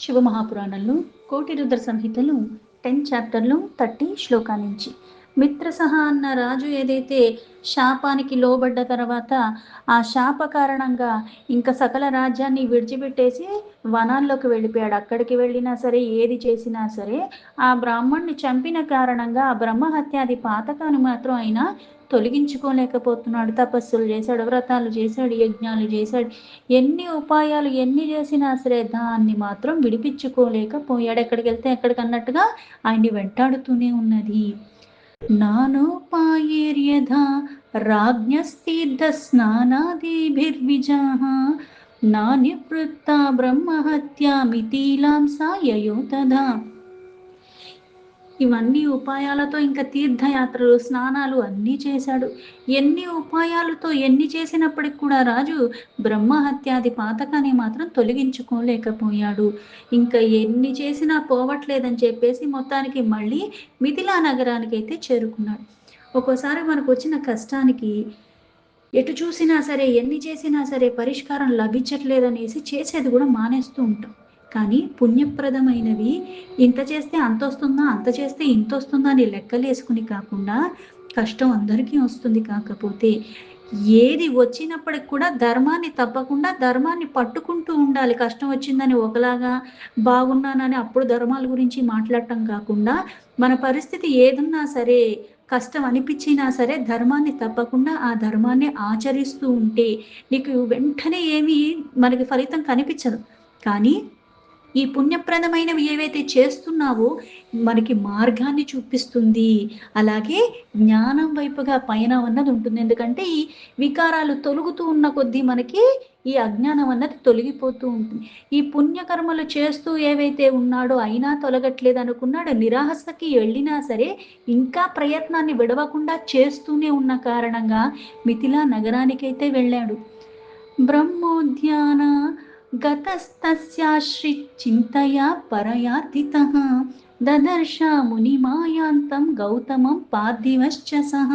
శివమహాపురాణంలో కోటి రుద్ర సంహితలు 10 చాప్టర్లు 30 శ్లోకాల నుంచి మిత్రసహ అన్న రాజు ఏదైతే శాపానికి లోబడ్డ తర్వాత ఆ శాప కారణంగా ఇంకా సకల రాజ్యాన్ని విడిచిపెట్టేసి వనాల్లోకి వెళ్ళిపోయాడు. అక్కడికి వెళ్ళినా సరే ఏది చేసినా సరే ఆ బ్రాహ్మణ్ణి చంపిన కారణంగా ఆ బ్రహ్మహత్యాది పాతకాన్ని మాత్రం ఆయన తొలగించుకోలేకపోతున్నాడు. తపస్సులు చేశాడు, వ్రతాలు చేశాడు, యజ్ఞాలు చేశాడు, ఎన్ని ఉపాయాలు ఎన్ని చేసినా సరే దాన్ని మాత్రం విడిపించుకోలేకపోయాడు. ఎక్కడికి వెళ్తే ఎక్కడికన్నట్టుగా ఆయన్ని వెంటాడుతూనే ఉన్నది. నానోపాయేర్యథా రాజ్ఞస్తీర్థ స్నానాదిభిర్విజాః నానివృత్తా బ్రహ్మహత్యా మిథిలాంసా యయో తదా. ఇవన్నీ ఉపాయాలతో ఇంకా తీర్థయాత్రలు, స్నానాలు అన్నీ చేశాడు. ఎన్ని ఉపాయాలతో ఎన్ని చేసినప్పటికి కూడా రాజు బ్రహ్మహత్యాది పాతకాన్ని మాత్రం తొలగించుకోలేకపోయాడు. ఇంకా ఎన్ని చేసినా పోవట్లేదని చెప్పేసి మొత్తానికి మళ్ళీ మిథిలా నగరానికి అయితే చేరుకున్నాడు. ఒక్కోసారి మనకు వచ్చిన కష్టానికి ఎటు చూసినా సరే ఎన్ని చేసినా సరే పరిష్కారం లభించట్లేదనేసి చేసేది కూడా మానేస్తూ ఉంటాం. కానీ పుణ్యప్రదమైనవి ఇంత చేస్తే అంత వస్తుందా, అంత చేస్తే ఇంత వస్తుందా అని లెక్కలేసుకుని కాకుండా కష్టం అందరికీ వస్తుంది. కాకపోతే ఏది వచ్చినప్పటికి కూడా ధర్మాన్ని తప్పకుండా ధర్మాన్ని పట్టుకుంటూ ఉండాలి. కష్టం వచ్చిందని ఒకలాగా, బాగున్నానని అప్పుడు ధర్మాల గురించి మాట్లాడటం కాకుండా మన పరిస్థితి ఏదున్నా సరే కష్టం అనిపించినా సరే ధర్మాన్ని తప్పకుండా ఆ ధర్మాన్ని ఆచరిస్తూ ఉంటే నీకు వెంటనే ఏమీ మనకి ఫలితం కనిపించదు. కానీ ఈ పుణ్యప్రదమైనవి ఏవైతే చేస్తున్నావో మనకి మార్గాన్ని చూపిస్తుంది. అలాగే జ్ఞానం వైపుగా పయనం అన్నది ఉంటుంది. ఎందుకంటే ఈ వికారాలు తొలుగుతూ ఉన్న కొద్దీ మనకి ఈ అజ్ఞానం అన్నది తొలగిపోతూ ఉంటుంది. ఈ పుణ్యకర్మలు చేస్తూ ఏవైతే ఉన్నాడో అయినా తొలగట్లేదు అనుకున్నాడు, నిరాశకి వెళ్ళినా సరే ఇంకా ప్రయత్నాన్ని విడవకుండా చేస్తూనే ఉన్న కారణంగా మిథిలా నగరానికైతే వెళ్ళాడు. బ్రహ్మోద్యాన గతస్తస్యాశ్రిచ్చింతయా పరయార్థితః దదర్శ మునిమాయాంతం గౌతమం పార్థివశ్చ సహ.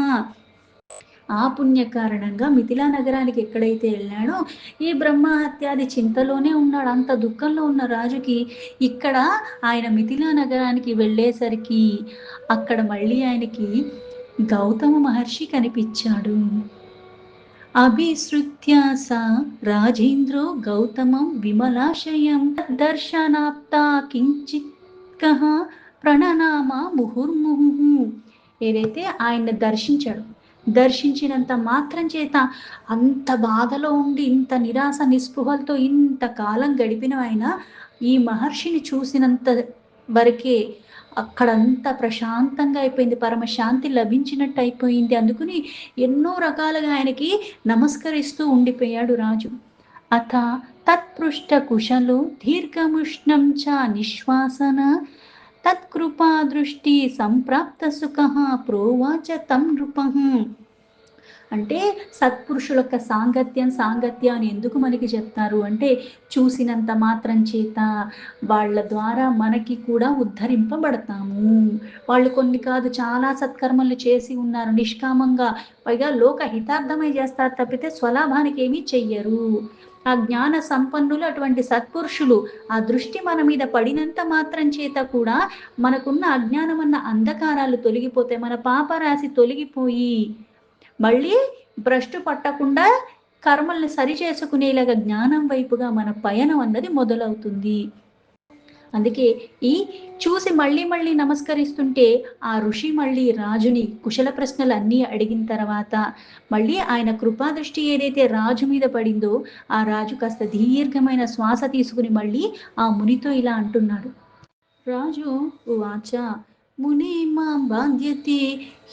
ఆ పుణ్య కారణంగా మిథిలా నగరానికి ఎక్కడైతే వెళ్ళాడో ఈ బ్రహ్మహత్యాది చింతలోనే ఉన్నాడు. అంత దుఃఖంలో ఉన్న రాజుకి ఇక్కడ ఆయన మిథిలా నగరానికి వెళ్ళేసరికి అక్కడ మళ్ళీ ఆయనకి గౌతమ మహర్షి కనిపించాడు. అభిశ్రుత్య స రాజేంద్రో గౌతమం విమలాశయం దర్శనాప్తా కించిత్కః ప్రణనామ ముహుర్ముహు. ఏదైతే ఆయన దర్శించినంత మాత్రం చేత అంత బాధలో ఉండి ఇంత నిరాశ నిస్పృహలతో ఇంతకాలం గడిపిన ఆయన ఈ మహర్షిని చూసినంత వరకే అక్కడంతా ప్రశాంతంగా అయిపోయింది, పరమశాంతి లభించినట్టు అయిపోయింది. అందుకుని ఎన్నో రకాలుగా ఆయనకి నమస్కరిస్తూ ఉండిపోయాడు రాజు. అథ తత్పృష్ట కుశలు దీర్ఘముష్ణం చ నిశ్వాసన తత్కృపా దృష్టి సంప్రాప్త సుఖ ప్రోవాచ తం నృపః. అంటే సత్పురుషుల యొక్క సాంగత్యం అని ఎందుకు మనకి చెప్తారు అంటే చూసినంత మాత్రం చేత వాళ్ళ ద్వారా మనకి కూడా ఉద్ధరింపబడతాము. వాళ్ళు కొన్ని కాదు చాలా సత్కర్మలు చేసి ఉన్నారు నిష్కామంగా, పైగా లోక హితార్థమై చేస్తారు తప్పితే స్వలాభానికి ఏమీ చెయ్యరు. ఆ జ్ఞాన సంపన్నులు అటువంటి సత్పురుషులు ఆ దృష్టి మన మీద పడినంత మాత్రం చేత కూడా మనకున్న అజ్ఞానం అన్న అంధకారాలు తొలగిపోతాయి, మన పాపరాశి తొలగిపోయి మళ్ళీ భ్రష్టు పట్టకుండా కర్మల్ని సరిచేసుకునేలాగా జ్ఞానం వైపుగా మన పయనం అన్నది మొదలవుతుంది. అందుకే ఈ చూసి మళ్ళీ నమస్కరిస్తుంటే ఆ ఋషి మళ్ళీ రాజుని కుశల ప్రశ్నలు అన్నీ అడిగిన తర్వాత మళ్ళీ ఆయన కృపాదృష్టి ఏదైతే రాజు మీద పడిందో ఆ రాజు కాస్త దీర్ఘమైన శ్వాస తీసుకుని మళ్ళీ ఆ మునితో ఇలా అంటున్నాడు. రాజు ఉవాచ మునే మాం బాధ్యతే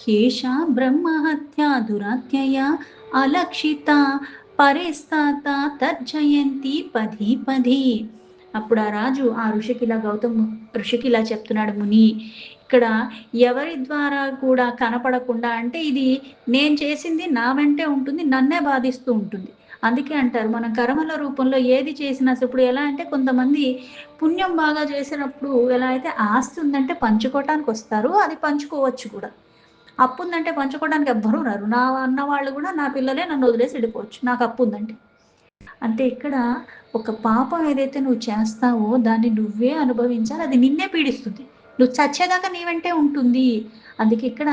హేషా బ్రహ్మహత్యా దురాత్యయా అలక్షిత పరిస్తాత తర్జయంతి పది పది. అప్పుడు ఆ రాజు ఆ గౌతమ ఋషికి ఇలా చెప్తున్నాడు. ముని, ఇక్కడ ఎవరి ద్వారా కూడా కనపడకుండా, అంటే ఇది నేను చేసింది నా వెంటే ఉంటుంది, నన్నే బాధిస్తూ ఉంటుంది. అందుకే అంటారు మనం కర్మల రూపంలో ఏది చేసినా ఇప్పుడు ఎలా అంటే కొంతమంది పుణ్యం బాగా చేసినప్పుడు ఎలా అయితే ఆస్తి ఉందంటే పంచుకోవటానికి వస్తారు, అది పంచుకోవచ్చు కూడా. అప్పు ఉందంటే పంచుకోవడానికి ఎవ్వరూ రారు. నా అన్న వాళ్ళు కూడా నా పిల్లలే నన్ను వదిలేసి వెళ్ళిపోవచ్చు నాకు అప్పు ఉందంటే. అంటే ఇక్కడ ఒక పాపం ఏదైతే నువ్వు చేస్తావో దాన్ని నువ్వే అనుభవించాలి. అది నిన్నే పీడిస్తుంది. నువ్వు చచ్చేదాకా నీ వెంటే ఉంటుంది. అందుకే ఇక్కడ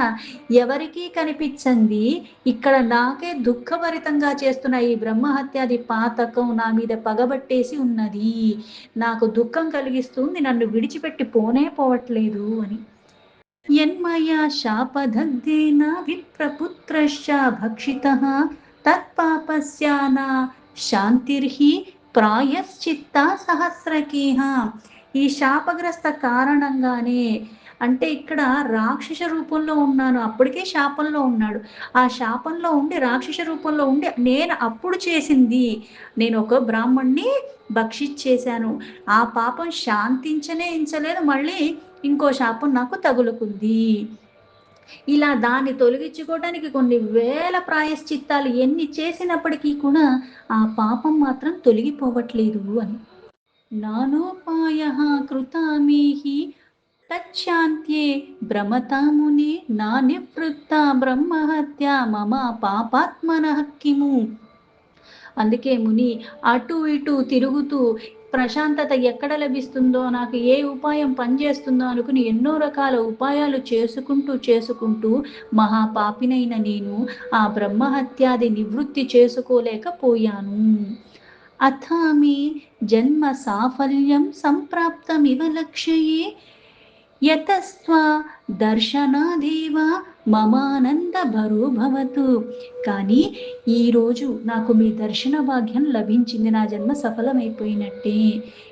ఎవరికీ కనిపించంది ఇక్కడ నాకే దుఃఖభరితంగా చేస్తున్న ఈ బ్రహ్మహత్యాది పాతకం నా మీద పగబట్టేసి ఉన్నది. నాకు దుఃఖం కలిగిస్తుంది. నన్ను విడిచిపెట్టి పోనే పోవట్లేదు అని. యన్మయా శాపదగ్ధేన విప్రపుత్రశ్చ భక్షితః తత్పాపస్యాన శాంతిర్హి ప్రాయశ్చిత్త సహస్రకేహ. ఈ శాపగ్రస్త కారణంగానే అంటే ఇక్కడ రాక్షస రూపంలో ఉన్నాను, అప్పటికే శాపంలో ఉన్నాడు. ఆ శాపంలో ఉండి రాక్షస రూపంలో ఉండి నేను అప్పుడు చేసింది, నేను ఒక బ్రాహ్మణ్ణి భక్షించేశాను. ఆ పాపం శాంతించలేదు, మళ్ళీ ఇంకో శాపం నాకు తగులుకుంది. ఇలా దాన్ని తొలగించుకోవడానికి కొన్ని వేల ప్రాయశ్చిత్తాలు ఎన్ని చేసినప్పటికీ కూడా ఆ పాపం మాత్రం తొలగిపోవట్లేదు అని. నానోపాయ కృతామేహి తచ్చాంత్యే భ్రమతాముని నా నివృత్త బ్రహ్మహత్య మమ పాపాత్మనః కిము. అందుకే ముని అటు ఇటు తిరుగుతూ ప్రశాంతత ఎక్కడ లభిస్తుందో, నాకు ఏ ఉపాయం పనిచేస్తుందో అనుకుని ఎన్నో రకాల ఉపాయాలు చేసుకుంటూ మహాపాపినైన నేను ఆ బ్రహ్మహత్యాది నివృత్తి చేసుకోలేకపోయాను. అథామి జన్మ సాఫల్యం సంప్రాప్తమివ లక్ష్యే యతస్త్వా దర్శనాదేవ మమానంద భరో భవతు. కానీ ఈరోజు నాకు మీ దర్శన భాగ్యం లభించింది, నా జన్మ సఫలమైపోయినట్టే.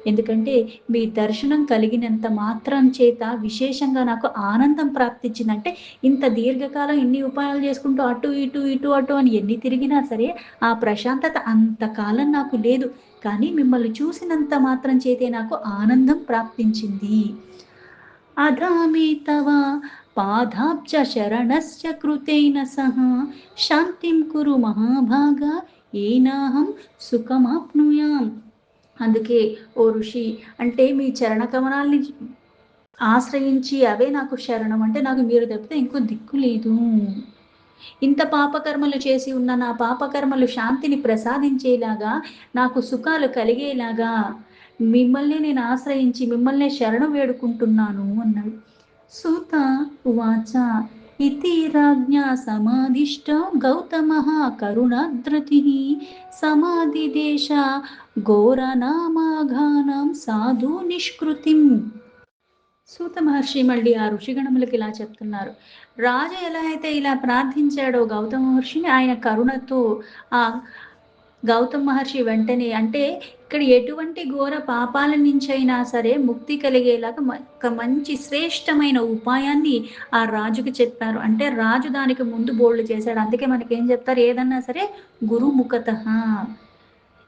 ఎందుకంటే మీ దర్శనం కలిగినంత మాత్రం చేత విశేషంగా నాకు ఆనందం ప్రాప్తించిందంటే, ఇంత దీర్ఘకాలం ఇన్ని ఉపాయాలు చేసుకుంటూ అటు ఇటు ఇటు అటు అని ఎన్ని తిరిగినా సరే ఆ ప్రశాంతత అంతకాలం నాకు లేదు. కానీ మిమ్మల్ని చూసినంత మాత్రం చేతే నాకు ఆనందం ప్రాప్తించింది. అధామి తవ పాదాబ్జ శరణస్య కృతేన సహ శాంతిం కురు మహాభాగ ఏనాహం సుఖమాప్నుయాం. అందుకే ఓ ఋషి, అంటే మీ చరణ కమలాల్ని ఆశ్రయించి అవే నాకు శరణం, అంటే నాకు మీరు తప్పితే ఇంకో దిక్కు లేదు. ఇంత పాపకర్మలు చేసి ఉన్న నా పాపకర్మలు శాంతిని ప్రసాదించేలాగా, నాకు సుఖాలు కలిగేలాగా మిమ్మల్ని నేను ఆశ్రయించి మిమ్మల్ని శరణు వేడుకుంటున్నాను అన్నాడు. సూత ఉవాచ ఇతి రాజ్ఞా సమాధిష్ట గౌతమ కరుణాద్రతి సమాధిదేశ ఘోరనామాఘానం సాధు నిష్కృతిం. సూత మహర్షి మళ్ళీ ఆ ఋషిగణములకు ఇలా చెప్తున్నారు. రాజు ఎలా అయితే ఇలా ప్రార్థించాడో గౌతమ మహర్షిని, ఆయన కరుణతో ఆ గౌతమ మహర్షి వెంటనే, అంటే ఇక్కడ ఎటువంటి ఘోర పాపాల నుంచి అయినా సరే ముక్తి కలిగేలాగా ఒక మంచి శ్రేష్టమైన ఉపాయాన్ని ఆ రాజుకి చెప్పారు. అంటే రాజు దానికి ముందు బోల్డ్ చేశాడు. అందుకే మనకేం చెప్తారు, ఏదన్నా సరే గురుముఖత.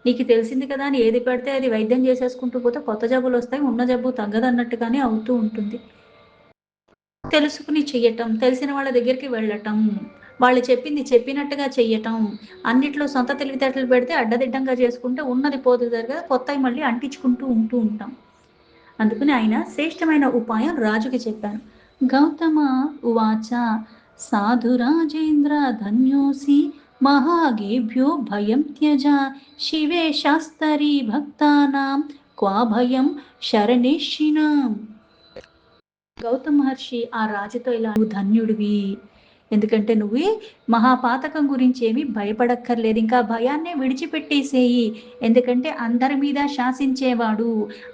నీకు తెలిసింది కదా అని ఏది పెడితే అది వైద్యం చేసేసుకుంటూ పోతే కొత్త జబ్బులు వస్తాయి, ఉన్న జబ్బు తగ్గదన్నట్టుగానే అవుతూ ఉంటుంది. తెలుసుకుని చెయ్యటం, తెలిసిన వాళ్ళ దగ్గరికి వెళ్ళటం, వాళ్ళు చెప్పింది చెప్పినట్టుగా చెయ్యటం, అన్నిట్లో సొంత తెలివితేటలు పెడితే అడ్డదిడ్డంగా చేసుకుంటే ఉన్నది పోతుంది కదా, కొత్తవి మళ్ళీ అంటించుకుంటూ ఉంటాం. అందుకని ఆయన శ్రేష్టమైన ఉపాయం రాజుకి చెప్పాను. గౌతమ ఉవాచ సాధురాజేంద్ర ధన్యోసి మహాగేభ్యో భయం త్యజ శివే శాస్తరి భక్తానాం క్వా భయం శరణేషిణాం. గౌతమ మహర్షి ఆ రాజుతో ఇలా, నువ్వు ధన్యుడివి, ఎందుకంటే నువ్వు మహాపాతకం గురించి ఏమీ భయపడక్కర్లేదు, ఇంకా భయాన్నే విడిచిపెట్టేసేయి. ఎందుకంటే అందరి మీద శాసించేవాడు,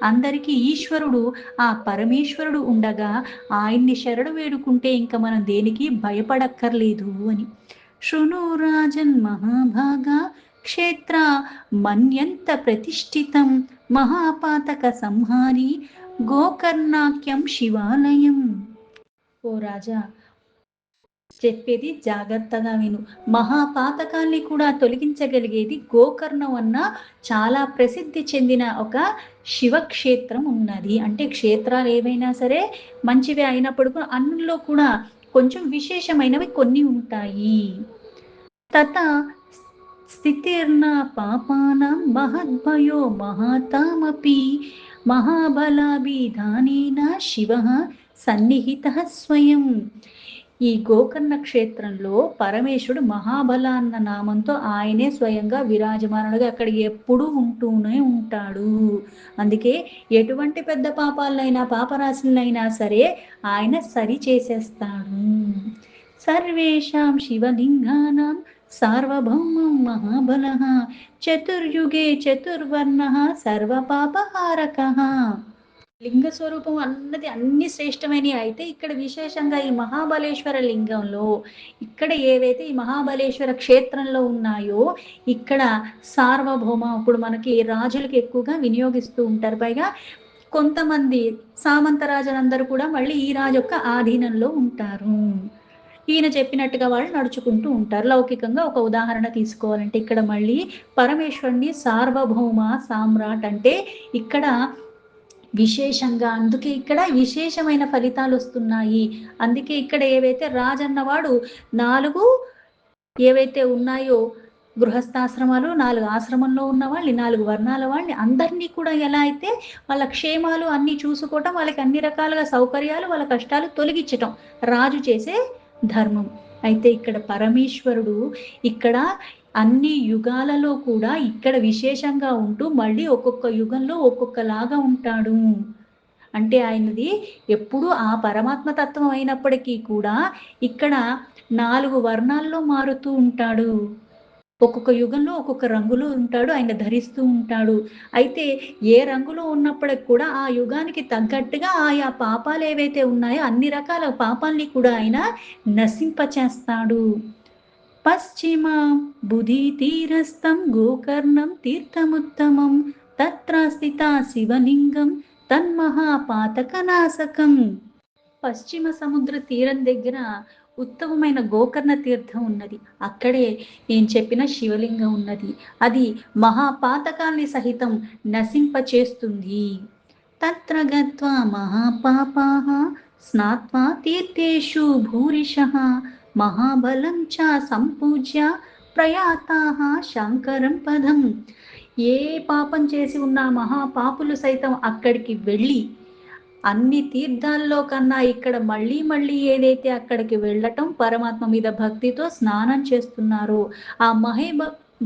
అందరికీ ఈశ్వరుడు ఆ పరమేశ్వరుడు ఉండగా ఆయన్ని శరణు వేడుకుంటే ఇంకా మనం దేనికి భయపడక్కర్లేదు అని. శృణు రాజన్ మహాభాగ క్షేత్ర మన్యంత ప్రతిష్ఠితం మహాపాతక సంహారి గోకర్ణాఖ్యం శివాలయం. ఓ రాజా, చెప్పేది జాగ్రత్తగా విను. మహాపాతకాల్ని కూడా తొలగించగలిగేది గోకర్ణం అన్న చాలా ప్రసిద్ధి చెందిన ఒక శివక్షేత్రం ఉన్నది. అంటే క్షేత్రాలు ఏవైనా సరే మంచివి అయినప్పుడు కూడా అన్నిలో కూడా కొంచెం విశేషమైనవి కొన్ని ఉంటాయి. తత స్థితిర్న పాపానాం మహద్భయో మహాతామపి మహాబలాభిధానేన శివ సన్నిహిత స్వయం. ఈ గోకర్ణ క్షేత్రంలో పరమేశ్వరుడు మహాబల అన్న నామంతో ఆయనే స్వయంగా విరాజమానుడుగా అక్కడ ఎప్పుడూ ఉంటూనే ఉంటాడు. అందుకే ఎటువంటి పెద్ద పాపాలనైనా పాపరాశులనైనా సరే ఆయన సరి చేసేస్తాడు. సర్వేషాం శివలింగానాం సార్వభౌమం మహాబలః చతుర్యుగే చతుర్వర్ణః సర్వపాపహారకః. లింగ స్వరూపం అన్నది అన్ని శ్రేష్టమైనవి అయితే ఇక్కడ విశేషంగా ఈ మహాబలేశ్వర లింగంలో ఇక్కడ ఏవైతే ఈ మహాబలేశ్వర క్షేత్రంలో ఉన్నాయో ఇక్కడ సార్వభౌమ ఇప్పుడు మనకి రాజులకు ఎక్కువగా వినియోగిస్తూ ఉంటారు. పైగా కొంతమంది సామంత రాజులందరూ కూడా మళ్ళీ ఈ రాజు యొక్క ఆధీనంలో ఉంటారు. ఈయన చెప్పినట్టుగా వాళ్ళు నడుచుకుంటూ ఉంటారు. లౌకికంగా ఒక ఉదాహరణ తీసుకోవాలంటే ఇక్కడ మళ్ళీ పరమేశ్వరుని సార్వభౌమ సామ్రాట్ అంటే ఇక్కడ విశేషంగా అందుకే ఇక్కడ విశేషమైన ఫలితాలు వస్తున్నాయి. అందుకే ఇక్కడ ఏవైతే రాజన్నవాడు 4 ఏవైతే ఉన్నాయో గృహస్థాశ్రమాలు, 4 ఆశ్రమంలో ఉన్న వాళ్ళని, 4 వర్ణాల వాళ్ళని అందరినీ కూడా ఎలా అయితే వాళ్ళ క్షేమాలు అన్నీ చూసుకోవటం, వాళ్ళకి అన్ని రకాలుగా సౌకర్యాలు, వాళ్ళ కష్టాలు తొలగించటం రాజు చేసే ధర్మం. అయితే ఇక్కడ పరమేశ్వరుడు ఇక్కడ అన్ని యుగాలలో కూడా ఇక్కడ విశేషంగా ఉంటూ మళ్ళీ ఒక్కొక్క యుగంలో ఒక్కొక్కలాగా ఉంటాడు. అంటే ఆయనది ఎప్పుడూ ఆ పరమాత్మ తత్వం అయినప్పటికీ కూడా ఇక్కడ 4 వర్ణాల్లో మారుతూ ఉంటాడు. ఒక్కొక్క యుగంలో ఒక్కొక్క రంగులో ఉంటాడు. ఆయన ధరిస్తూ ఉంటాడు. అయితే ఏ రంగులో ఉన్నప్పటికి కూడా ఆ యుగానికి తగ్గట్టుగా ఆయా పాపాలు ఏవైతే ఉన్నాయో అన్ని రకాల పాపాల్ని కూడా ఆయన నశింపచేస్తాడు. పశ్చిమ బుధి తీరస్థం గోకర్ణం తీర్థముత్తమం తత్ర స్థిత శివలింగం తన్మహాపాతకనాశకం. పశ్చిమ సముద్ర తీరం దగ్గర ఉత్తమమైన గోకర్ణ తీర్థం ఉన్నది. అక్కడే నేను చెప్పిన శివలింగం ఉన్నది. అది మహాపాతకాల్ని సహితం నశింపచేస్తుంది. తత్ర గత్వా మహాపాపాః స్నాత్వా తీర్థేషు భూరిషః మహాబలం చ సంపూజ్య ప్రయాతాః శంకరం పదం. ఏ పాపం చేసి ఉన్న మహాపాపులు సైతం అక్కడికి వెళ్ళి అన్ని తీర్థాల్లో కన్నా ఇక్కడ మళ్ళీ మళ్ళీ ఏదైతే అక్కడికి వెళ్ళటం పరమాత్మ మీద భక్తితో స్నానం చేస్తున్నారో ఆ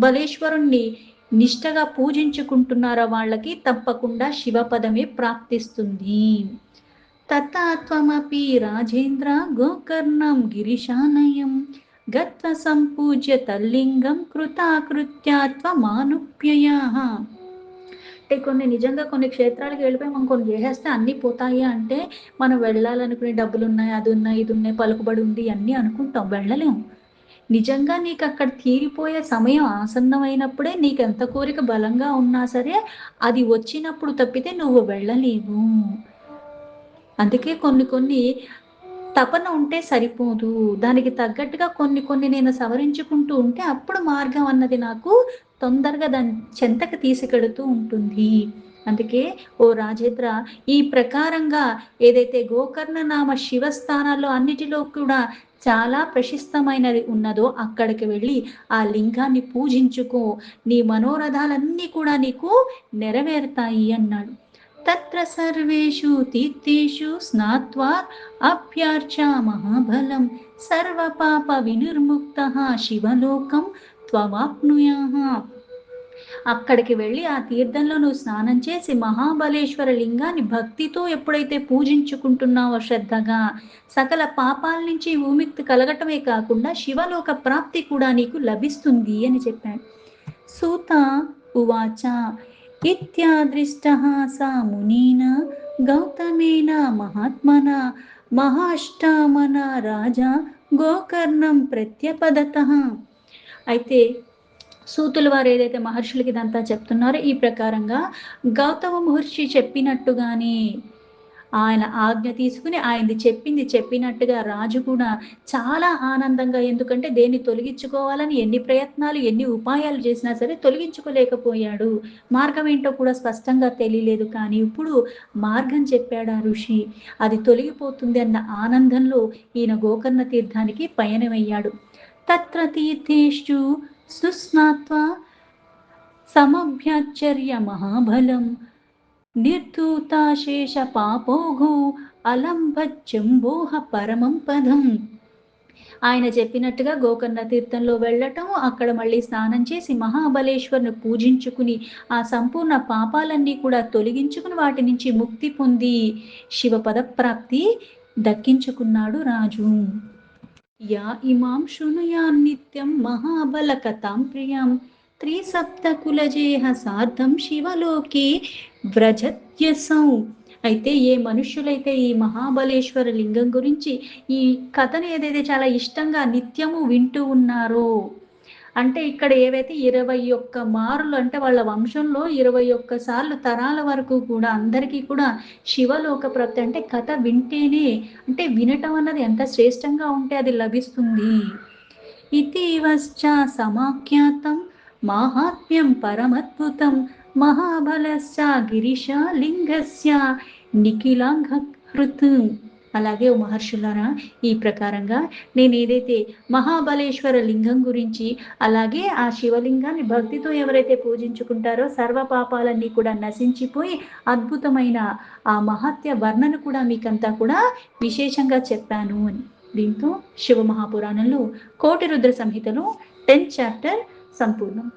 బలేశ్వరుణ్ణి నిష్టగా పూజించుకుంటున్నారో వాళ్ళకి తప్పకుండా శివపదమే ప్రాప్తిస్తుంది. తత్త్వమపి రాజేంద్ర గోకర్ణం గిరిశానయం గత్వ సంపూజ్య తల్లింగం కృతాకృత్యాత్వమానుప్యయః. అంటే కొన్ని నిజంగా కొన్ని క్షేత్రాలకు వెళ్ళిపోయి మనం కొన్ని చేసేస్తే అన్నీ పోతాయి అంటే మనం వెళ్ళాలనుకునే డబ్బులు ఉన్నాయి, అది ఉన్నాయి, ఇది ఉన్నాయి, పలుకుబడి ఉంది అన్నీ అనుకుంటాం, వెళ్ళలేము. నిజంగా నీకు అక్కడ తీరిపోయే సమయం ఆసన్నమైనప్పుడే నీకు ఎంత కోరిక బలంగా ఉన్నా సరే అది వచ్చినప్పుడు తప్పితే నువ్వు వెళ్ళలేవు. అందుకే కొన్ని తపన ఉంటే సరిపోదు, దానికి తగ్గట్టుగా కొన్ని నేను సవరించుకుంటూ ఉంటే అప్పుడు మార్గం అన్నది నాకు తొందరగా దాని చెంతకు తీసుకెడుతూ ఉంటుంది. అందుకే ఓ రాజేంద్ర ఈ ప్రకారంగా ఏదైతే గోకర్ణ నామ శివస్థానాల్లో అన్నిటిలో కూడా చాలా ప్రశస్తమైనది ఉన్నదో అక్కడికి వెళ్ళి ఆ లింగాన్ని పూజించుకో, నీ మనోరథాలన్నీ కూడా నీకు నెరవేరుతాయి అన్నాడు. తత్ర సర్వేషు తీర్థేషు స్నాత్వా అభ్యర్చ మహాబలం సర్వపాప వినిర్ముక్తః శివలోకం త్వమాప్నుయాః. అక్కడికి వెళ్ళి ఆ తీర్థంలో నువ్వు స్నానం చేసి మహాబలేశ్వర లింగాన్ని భక్తితో ఎప్పుడైతే పూజించుకుంటున్నావో శ్రద్ధగా సకల పాపాల నుంచి విముక్తి కలగటమే కాకుండా శివలోక ప్రాప్తి కూడా నీకు లభిస్తుంది అని చెప్పాడు. సూత ఉవాచ ఇత్యాదృష్టః సా మునీన గౌతమేన మహాత్మన మహాష్టామన రాజా గోకర్ణం ప్రత్యపదతః. అయితే సూతుల వారు ఏదైతే మహర్షులకి ఇదంతా చెప్తున్నారో ఈ ప్రకారంగా గౌతమ మహర్షి చెప్పినట్టుగానే ఆయన ఆజ్ఞ తీసుకుని ఆయనది చెప్పింది చెప్పినట్టుగా రాజు కూడా చాలా ఆనందంగా, ఎందుకంటే దేన్ని తొలగించుకోవాలని ఎన్ని ప్రయత్నాలు ఎన్ని ఉపాయాలు చేసినా సరే తొలగించుకోలేకపోయాడు. మార్గం ఏంటో కూడా స్పష్టంగా తెలియలేదు. కానీ ఇప్పుడు మార్గం చెప్పాడు ఆ ఋషి, అది తొలగిపోతుంది అన్న ఆనందంలో ఈయన గోకర్ణ తీర్థానికి పయనమయ్యాడు. తత్ర తీర్థేషు సుస్నాత్వా సమభ్యాచర్య మహాబలం నిర్ధూతాశేష పాపోఘో అలంభచ్చంబోహ పరమం పదం. ఆయన చెప్పినట్టుగా గోకర్ణ తీర్థంలో వెళ్ళటం, అక్కడ మళ్ళీ స్నానం చేసి మహాబలేశ్వరుని పూజించుకుని, ఆ సంపూర్ణ పాపాలన్నీ కూడా తొలగించుకుని వాటి నుంచి ముక్తి పొంది శివ పదప్రాప్తి దక్కించుకున్నాడు రాజు. యా ఇమాం శృణుయాన్నిత్యం మహాబలకథాం ప్రియం త్రిసప్తకులజేహ సార్ధం శివలోకే వ్రజత్యసౌ. అయితే ఏ మనుష్యులైతే ఈ మహాబలేశ్వర లింగం గురించి ఈ కథను ఏదైతే చాలా ఇష్టంగా నిత్యము వింటూ ఉన్నారో, అంటే ఇక్కడ ఏవైతే 21 మారులు, అంటే వాళ్ళ వంశంలో 21 సార్లు తరాల వరకు కూడా అందరికీ కూడా శివలోక ప్రాప్తి, అంటే కథ వింటేనే, అంటే వినటం అన్నది ఎంత శ్రేష్టంగా ఉంటే అది లభిస్తుంది. ఇతివశ్చ సమాఖ్యాతం మాహాత్మ్యం పరమద్భుతం మహాబలస్య గిరిశాలింగస్య నిఖిలాంఘృత్. అలాగే ఓ మహర్షులారా, ఈ ప్రకారంగా నేను ఏదైతే మహాబలేశ్వర లింగం గురించి, అలాగే ఆ శివలింగాన్ని భక్తితో ఎవరైతే పూజించుకుంటారో సర్వ పాపాలన్నీ కూడా నశించిపోయి అద్భుతమైన ఆ మహత్య వర్ణన కూడా మీకంతా కూడా విశేషంగా చెప్పాను అని. దీంతో శివ మహాపురాణంలో కోటి రుద్ర సంహితలో 10th చాప్టర్ సంపూర్ణం.